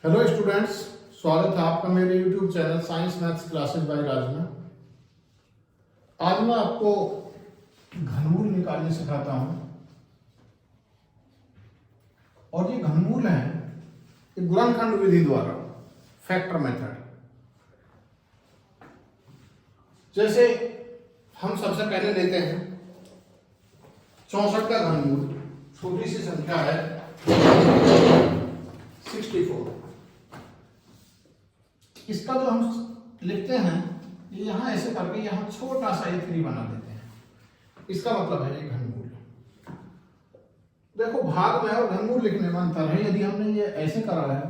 Hello students, स्वागत है आपका मेरे YouTube channel science maths classes by Raj में। आज मैं आपको घनमूल निकालने सिखाता हूं और ये घनमूल है ये गुणनखंड विधि द्वारा, फैक्टर मेथड। जैसे हम सबसे पहले लेते हैं 64 का घनमूल, छोटी सी संख्या है 64। इसका जो हम लिखते हैं ये यहां ऐसे करके यहां छोटा सा एक 3 बना देते हैं। इसका मतलब है ये घनमूल। देखो, भाग में और घनमूल लिखने में अंतर है। यदि हमने ये ऐसे करा है,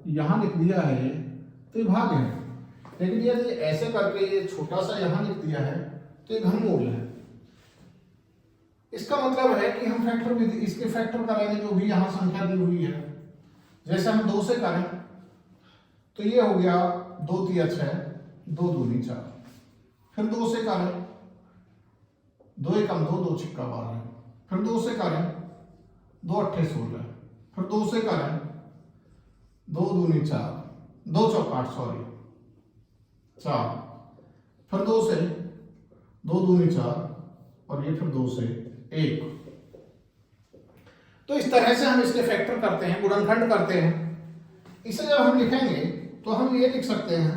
यहां लिख दिया है तो ये भाग है, लेकिन यदि ऐसे करके ये छोटा सा यहां लिख दिया है तो ये घनमूल है। इसका मतलब है कि हम फैक्टर विधि, इसके फैक्टर करेंगे जो भी यहां संख्या दी हुई है। जैसे हम 2 से करें तो ये हो गया 2 तिया 6, 2 दूनी 4। फिर 2 से करें 2 एकम 2, 2 छिक्का 12। फिर 2 से करें 2 अट्ठे 16। फिर 2 से करें 2 दूनी 4, 2 चौक 8 4। फिर 2 से 2 दूनी 4 और ये फिर 2 से 1। तो इस तरह से हम इसके फैक्टर करते हैं, गुणनखंड करते हैं। इसे जब हम लिखेंगे तो हम ये लिख सकते हैं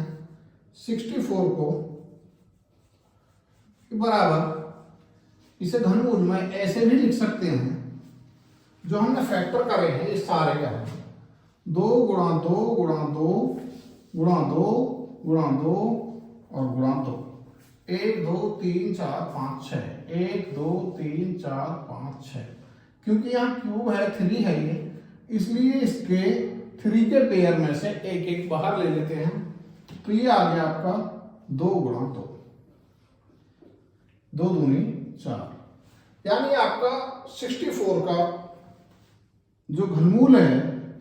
64 को बराबर, इसे घनमूल में ऐसे भी लिख सकते हैं जो हमने फैक्टर करे हैं ये सारे का है 2 गुणा 2 गुणा 2 गुणा 2 गुणा 2 और गुणा 2। 1 2 3 4 5 6, 1 2 3 4 5 6। क्योंकि यहाँ क्यूब है, 3 है ये, इसलिए इसके 3 के पेयर में से एक एक बाहर ले लेते हैं। तो ये आ गया आपका 2 गुणा 2, 2 दूनी 4, यानी आपका 64 का जो घनमूल है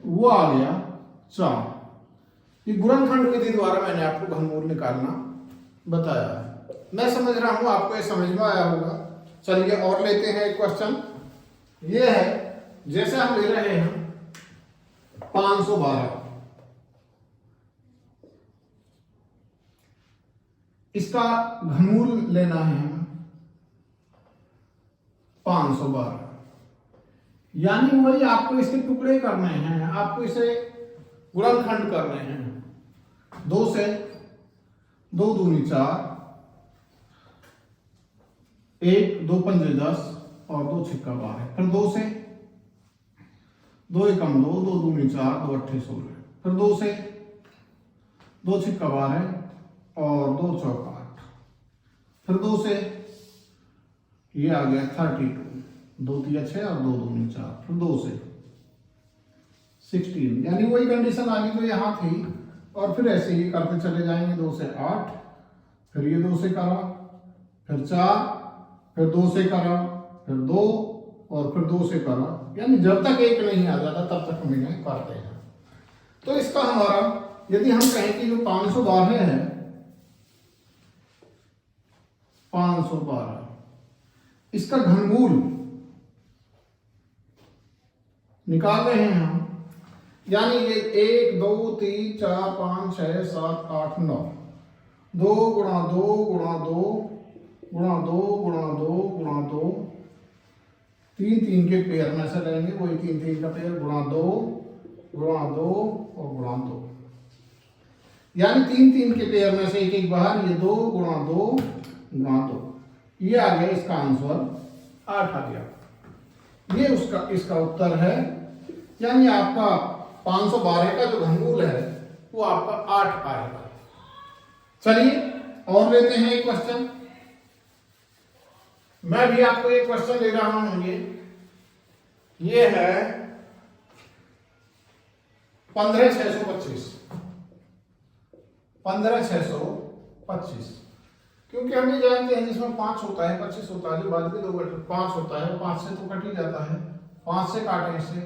वो आ गया 4। ये गुणनखंड विधि द्वारा मैंने आपको घनमूल निकालना बताया है। मैं समझ रहा हूं आपको ये समझ में आया होगा। चलिए और लेते हैं एक क्वेश्चन। ये है, जैसे हम ले रहे हैं 512, इसका घनमूल लेना है हमें 512, यानी वही आपको इसके टुकड़े करने हैं, आपको इसे गुणनखंड करने हैं। 2 से 2 दूनी 4, 1 2 पंजे 10 और 2 छिक्का 12। फिर 2 से 2 एकम 2, 2 दूनी 4, 2 अट्ठे 16। फिर 2 से 2 छिक्का 12 और 2 चौक 8। फिर 2 से ये आ गया 32, 2 तिया 6 और 2 दूनी 4। फिर 2 से 16, यानी वही कंडीशन आ गई जो यहाँ थी। और फिर ऐसे ही करते चले जाएंगे। 2 से 8, फिर ये 2 से करा, फिर 4, फिर 2 से करा, फिर 2 और फिर 2 से करा, यानी जब तक 1 नहीं आ जाता तब तक हम इन्हें करते हैं। तो इसका हमारा, यदि हम कहें कि जो 512 है, 512 इसका घनमूल निकाल रहे हैं हम, यानी ये 1 2 3 4 5 6 7 8 9, 2 गुणा 2 गुणा 2 गुणा 2 गुणा 2 गुणा 2, 3 3 के पेयर में से लेंगे, वही 3 3 का पेयर, गुणा 2 और गुणा 2, यानी 3 3 के पेयर में से एक एक बाहर, ये 2 गुणा 2 गुणा 2। ये आ गया, इसका आंसर 8 आ गया। ये इसका उत्तर है, यानी आपका 512 का जो घनमूल है वो आपका 8 आएगा। चलिए और लेते हैं एक क्वेश्चन। मैं भी आपको एक क्वेश्चन दे रहा हूं। ये है 15625, 15625, क्योंकि हम ये जानते हैं जिसमें 5 होता है 25 होता है, जो बाद के 2 5 होता है, 5 से तो कट ही जाता है। 5 से काटे इसे,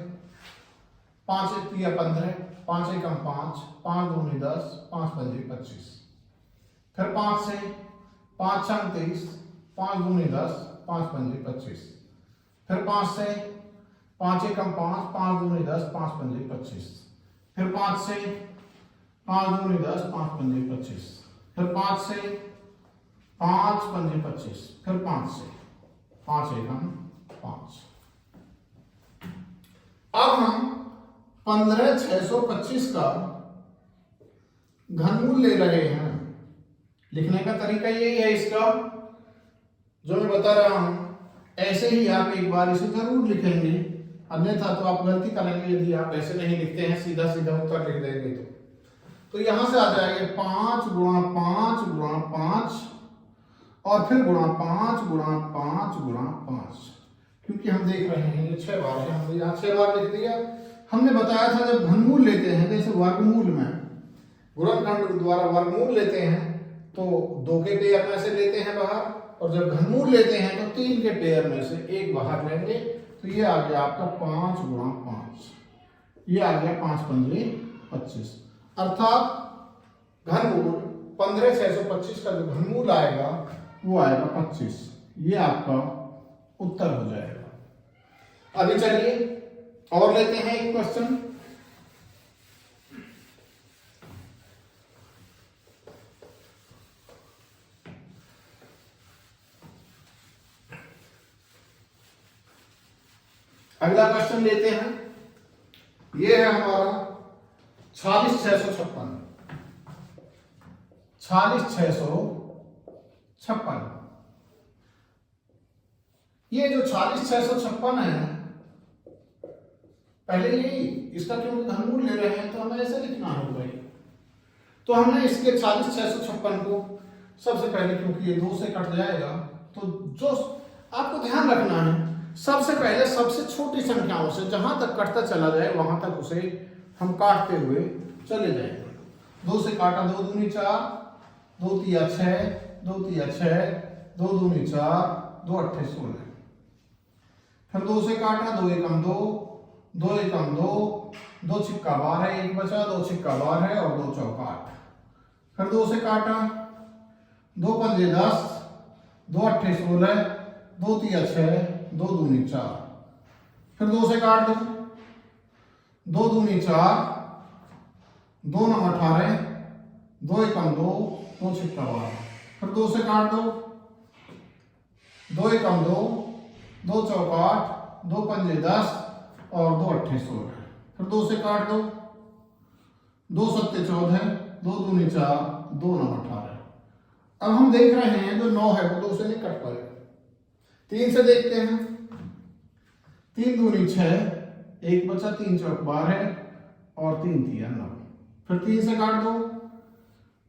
5 1 तिया 15, 5 एकम 5, 5 दूनी 10, 5 पंजे 25। फिर 5 से 5 छंग 23, 5 दूनी 10, 5 पंजे 25। फिर 5 से 5 एकम 5, 5 दूनी 10, 5 पंजे 25। फिर 5 से 5 दूनी 10, 5 पंजे 25, फिर 5 से 5 पंजे 25, फिर 5 से 5 एकम 5। अब हम 15,625 का घनमूल ले रहे हैं। लिखने का तरीका यही है इसका, जो मैं बता रहा हूं। ऐसे ही आप एक बार इसे जरूर लिखेंगे, अन्यथा तो आप गलती करेंगे यदि आप ऐसे नहीं लिखते हैं, सीधा सीधा उत्तर लिख देंगे। तो यहां से आ जाएगा 5 गुणा 5 गुणा 5 और फिर गुणा 5 गुणा 5 गुणा 5, क्योंकि हम देख रहे हैं ये 6 बार है, हमने यहाँ 6 बार लिख दिया। हमने बताया था जब घनमूल लेते हैं, जैसे वर्गमूल में गुणनखंड द्वारा वर्गमूल लेते हैं तो 2 के पेयर में से लेते हैं बाहर, और जब घनमूल लेते हैं तो 3 के पेयर में से 1 बाहर लेंगे। तो ये आ गया आपका 5 गुणा 5, ये आ गया 5 पंजे 25, अर्थात घनमूल 15,625 का जो घनमूल आएगा वो आएगा 25। ये आपका उत्तर हो जाएगा। अभी चलिए और लेते हैं एक क्वेश्चन। अगला क्वेश्चन लेते हैं, ये है हमारा 46,656। 46,656, ये जो 46,656 है, पहले यही इसका क्योंकि घनमूल ले रहे हैं तो हमें ऐसे लिखना होगा। तो हमने इसके 46,656 को सबसे पहले, क्योंकि ये 2 से कट जाएगा, तो जो आपको ध्यान रखना है, सबसे पहले सबसे छोटी संख्याओं से जहां तक कटता चला जाए वहां तक उसे हम काटते हुए चले जाएंगे। 2 से काटा 2 दूनी 4, 2 तिया 6, 2 तिया 6, 2 दूनी 4, 2 अट्ठे 16, फिर 2 से काटा 2 एकम 2, 2 एकम 2, 2 छिक्का 12, 1 बचा, 2 छिक्का 12 और 2 चौका 8, फिर 2 से काटा 2 पंजे 10, 2 अट्ठे 16, 2 तिया 6, 2 दूनी 4, फिर 2 से काट दो, 2 दूनी 4, 2 नम 18, 2 एकम 2, 2 छिक्का 12, फिर 2 से काट दो, 2 एकम 2, 2 चौका 8, 2 पंजे 10 और 2 अट्ठे 16, फिर 2 से काट दो, 2 सत्ते 14, 2 दूनी 4, 2 नम 18। अब हम देख रहे हैं जो 9 है वो 2 से नहीं कट पाएगा। 3 से देखते हैं, 3 दूनी 6, 1 बचा, 3 चौक 12 और 3 तिया 9, फिर 3 से काट दो,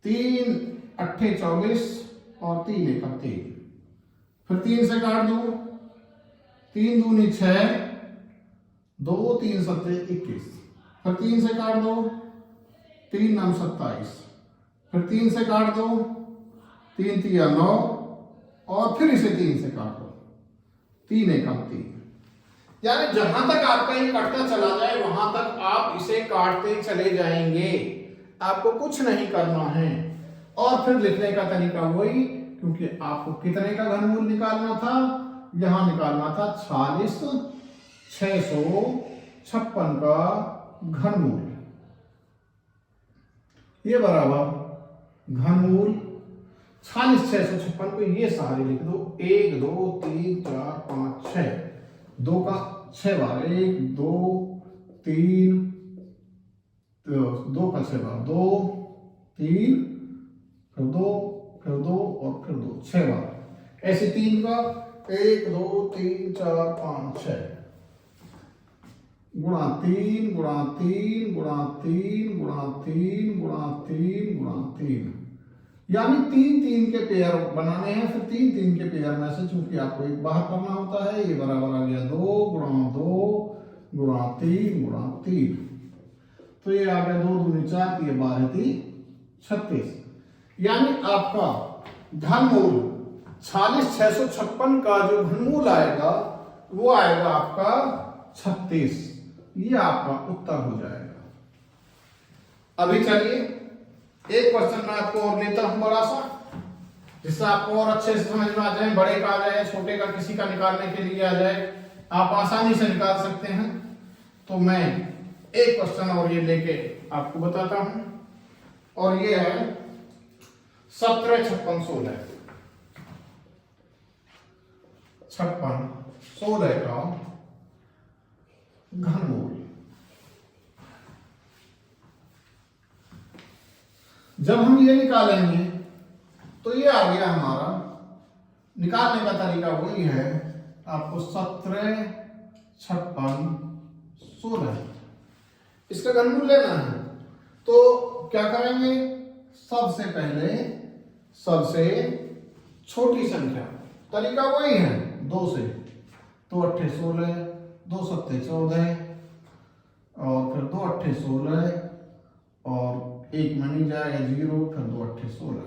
3 अट्ठे 24 और 3 एकम 3, फिर 3 से काट दो, 3 दूनी 6, 2 3 सत्ते 21, फिर 3 से काट दो, 3 नम 27, फिर 3 से काट दो, 3 तिया 9 और फिर इसे 3 से काट दो, 3 एकम 3। यानी जहां तक आपका ये कटता चला जाए वहां तक आप इसे काटते चले जाएंगे, आपको कुछ नहीं करना है। और फिर लिखने का तरीका वही, क्योंकि आपको कितने का घनमूल निकालना था, यहां निकालना था 46,656 का घनमूल। ये बराबर घनमूल 46,656 को ये सारे लिख दो, 1 2 3 4 5 6, 2 का 6 बार, 1 2 3, 2 का 6 बार, 2 3 फिर 2 फिर 2 और फिर 2, 6 बार। ऐसे 3 का 1 2 3 4 5 6 गुणा 3 गुणा 3 गुणा 3 गुणा 3 गुणा 3 गुणा 3, यानी 3 3 के पेयर बनाने हैं। फिर 3 3 के पेयर में से चूंकि आपको एक बाहर करना होता है, ये बराबर आ गया 2 गुणा 2 गुणा 3 गुणा 3, तो ये आ गया 2 दूनी 4, ये 12 3 36। यानी आपका घनमूल 46,656 का जो घनमूल आएगा वो आएगा आपका 36। ये आपका उत्तर हो जाएगा। अभी चलिए एक क्वेश्चन मैं आपको और लेता हूं बड़ा सा, जिससे आपको और अच्छे से समझ में आ जाए, बड़े का आ जाए, छोटे का किसी का निकालने के लिए आ जाए, आप आसानी से निकाल सकते हैं। तो मैं एक क्वेश्चन और ये लेके आपको बताता हूं, और ये है 17, 56, 16 56, 16 का घनमूल। जब हम ये निकालेंगे तो ये आ गया हमारा, निकालने का तरीका वही है, आपको 17, 56, 16 इसका घनमूल लेना है। तो क्या करेंगे, सबसे पहले सबसे छोटी संख्या, तरीका वही है 2 से, 2 8 16, 2 7 14, और फिर 2 8 16, और एक में नहीं जाएगा 0, फिर 2 8 16,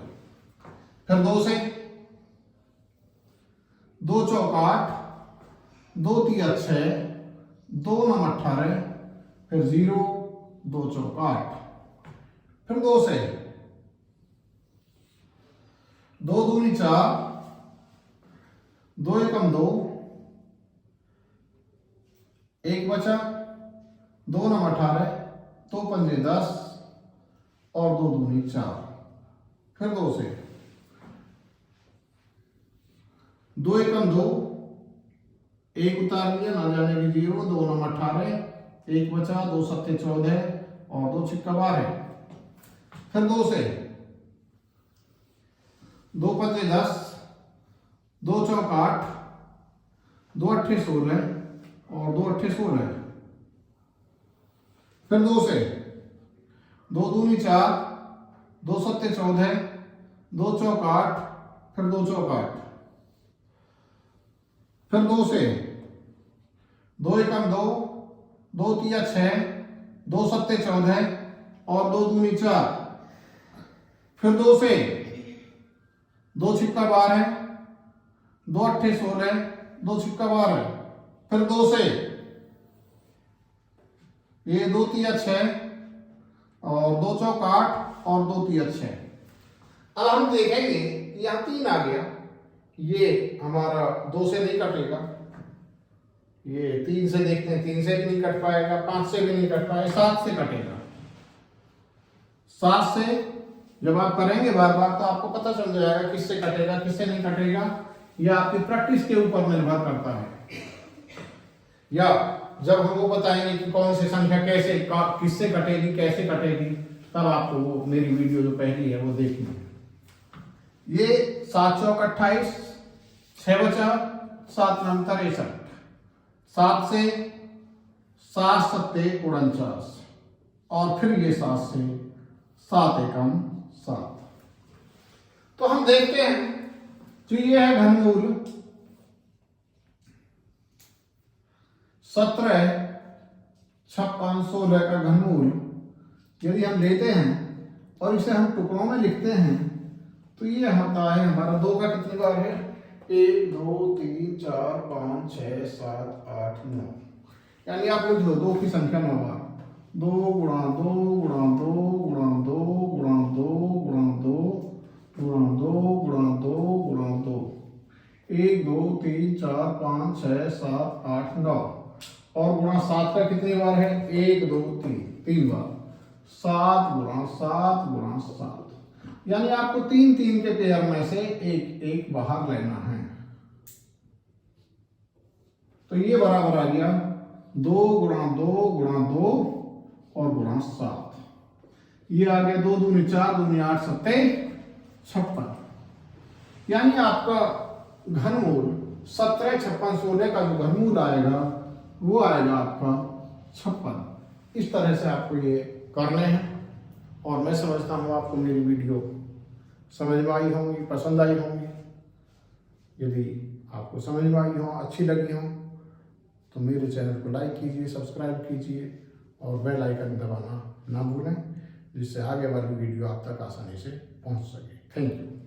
फिर 2 से 2 चौक 8, 2 3 6, 2 9 18, फिर 0, 2 चौक 8, फिर 2 से 2 दूनी 4, 2 एकम 2, 1 बचा, 2 9 18, 2 पंजे 10, और 2 दूनी 4, फिर 2 से 2 एकम 2, 1 उतार लिया, ना जाने की 0, 2 9 18, 1 बचा, 2 7 14, और 2 6 12, फिर 2 से 2 पंजे 10, 2 चौक 8, 2 8 16, और 2 8 16, फिर 2 से 2 दूनी 4, 2 7 14, 2 चौक 8, फिर 2 चौक 8, फिर 2 से 2 एकम 2, 2 3 6, 2 7 14, और 2 दूनी 4, फिर 2 से 2 6 12, 2 8 16, 2 6 12, फिर 2 से ये 2 3 6, और 2 चौक 8, और 2 3 6। अब हम देखेंगे यहां 3 आ गया, ये हमारा 2 से नहीं कटेगा, ये 3 से देखते हैं, 3 से भी नहीं कट पाएगा, 5 से भी नहीं कट पाएगा, 7 से कटेगा। 7 से जब आप करेंगे बार बार तो आपको पता चल जाएगा किससे कटेगा किससे नहीं कटेगा, यह आपकी प्रैक्टिस के ऊपर निर्भर करता है। या जब हम वो बताएंगे कि कौन सी संख्या कैसे किससे कटेगी कैसे कटेगी, तब आपको वो मेरी वीडियो जो पहली है वो देखनी है। ये 7 चौक 28, 6 बचा, 7 9 63, 7 से 7 7 49, और फिर ये 7 से 7 एकम 7। तो हम देखते हैं, तो ये है घनमूल 17, 56, 16 का घनमूल। यदि हम लेते हैं और इसे हम टुकड़ों में लिखते हैं तो ये होता है हमारा 2 का कितनी बार है, 1 2 3 4 5 6 7 8 9, यानी आप लिख लो 2 की संख्या 9 बार, 2 गुणा 2 गुणा 2 गुणा 2 गुणा 2 गुणा 2 गुणा 2 गुणा 2 गुणा 2, 1 2 3 4 5 6 7 8 9, और गुणा 7 का कितनी बार है, 1 2 3 बार, 7 गुणा 7 गुणा 7, यानी आपको 3 3 के पेयर में से एक एक बाहर लेना है। तो ये बराबर आ गया 2 गुणा 2 गुणा 2 और गुणा 7, ये आ गया 2 दूनी 4 दूनी 8 7 56, यानी आपका घनमूल 17 56 16 का जो घनमूल आएगा वो आएगा आपका 56। इस तरह से आपको ये करने हैं, और मैं समझता हूँ आपको मेरी वीडियो समझ में आई होंगी, पसंद आई होंगी। यदि आपको समझ में आई हो, अच्छी लगी हो, तो मेरे चैनल को लाइक कीजिए, सब्सक्राइब कीजिए, और बेल आइकन दबाना ना भूलें, जिससे आगे वाली वीडियो आप तक आसानी से पहुंच सके। Thank you.